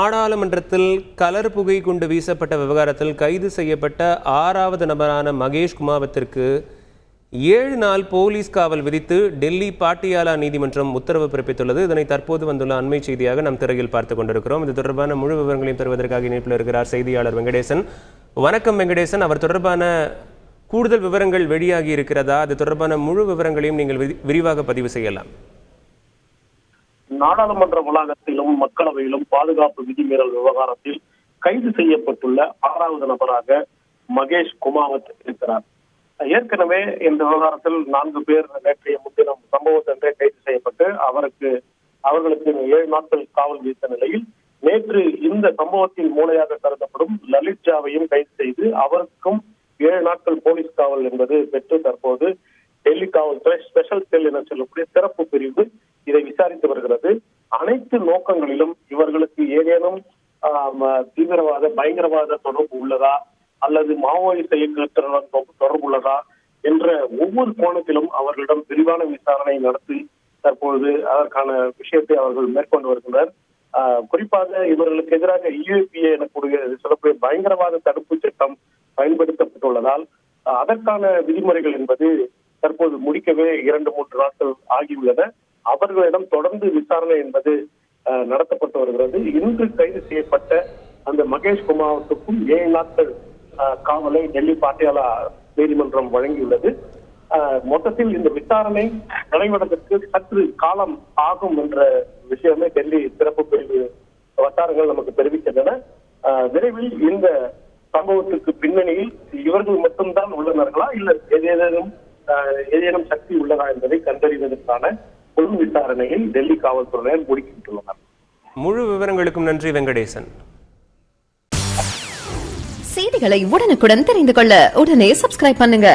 நாடாளுமன்றத்தில் கலர் புகை குண்டு வீசப்பட்ட விவகாரத்தில் கைது செய்யப்பட்ட 6வது நபரான மகேஷ் குமாவத்திற்கு 7 நாள் போலீஸ் காவல் விதித்து டெல்லி பாட்டியாலா நீதிமன்றம் உத்தரவு பிறப்பித்துள்ளது. இதனை தற்போது வந்துள்ள அண்மை செய்தியாக நம் திரையில் பார்த்துக் கொண்டிருக்கிறோம். இது தொடர்பான முழு விவரங்களையும் தருவதற்காக இணைப்பில் இருக்கிறார் செய்தியாளர் வெங்கடேசன். வணக்கம் வெங்கடேசன். அவர் தொடர்பான கூடுதல் விவரங்கள் வெளியாகி இருக்கிறதா? அது தொடர்பான முழு விவரங்களையும் நீங்கள் விரிவாக பதிவு செய்யலாம். நாடாளுமன்ற வளாகத்திலும் மக்களவையிலும் பாதுகாப்பு விதிமீறல் விவகாரத்தில் கைது செய்யப்பட்டுள்ள 6வது நபராக மகேஷ் குமாவத் இருக்கிறார். ஏற்கனவே இந்த விவகாரத்தில் 4 பேர் நேற்றைய முன்தினம் சம்பவத்தன்றே கைது செய்யப்பட்டு அவர்களுக்கு 7 நாட்கள் காவல் விதித்த நிலையில் நேற்று இந்த சம்பவத்தின் மூளையாக கருதப்படும் லலித் ஜாவையும் கைது செய்து அவருக்கும் 7 நாட்கள் போலீஸ் காவல் என்பது பெற்று தற்போது டெல்லி காவல்துறை ஸ்பெஷல் செல் என சொல்லக்கூடிய சிறப்பு பிரிவு இதை விசாரித்து வருகிறது. அனைத்து நோக்கங்களிலும் இவர்களுக்கு ஏதேனும் தீவிரவாத பயங்கரவாத தொடர்பு உள்ளதா அல்லது மாவோயிஸ்ட் இயக்கத்துடன் தொடர்பு உள்ளதா என்ற ஒவ்வொரு கோணத்திலும் அவர்களிடம் விரிவான விசாரணை நடத்தி தற்பொழுது அதற்கான விஷயத்தை அவர்கள் மேற்கொண்டு வருகின்றனர். குறிப்பாக இவர்களுக்கு எதிராக UAPA எனக்கூடிய சொல்லக்கூடிய பயங்கரவாத தடுப்பு சட்டம் பயன்படுத்தப்பட்டுள்ளதால் அதற்கான விதிமுறைகள் என்பது தற்போது முடிக்கவே 2-3 நாட்கள் ஆகியுள்ளன. அவர்களிடம் தொடர்ந்து விசாரணை என்பது நடத்தப்பட்டு வருகிறது. இன்று கைது செய்யப்பட்ட அந்த மகேஷ் குமாவத்துக்கும் 7 நாட்கள் காவலை டெல்லி பாட்டியாலா நீதிமன்றம் வழங்கியுள்ளது. மொத்தத்தில் இந்த விசாரணை நடைபெறுவதற்கு சற்று காலம் ஆகும் என்ற விஷயமே டெல்லி சிறப்பு பிரிவு வட்டாரங்கள் நமக்கு தெரிவிக்கின்றன. விரைவில் இந்த சம்பவத்துக்கு பின்னணியில் இவர்கள் மட்டும்தான் உள்ளனர்களா இல்ல ஏதேனும் சக்தி உள்ளதா என்பதை கண்டறிவதற்கான பொது விசாரணையை டெல்லி காவல்துறையினர் முடிக்கின்றனர். முழு விவரங்களுக்கும் நன்றி வெங்கடேசன். செய்திகளை உடனுக்குடன் தெரிந்து கொள்ள உடனே சப்ஸ்கிரைப் பண்ணுங்க.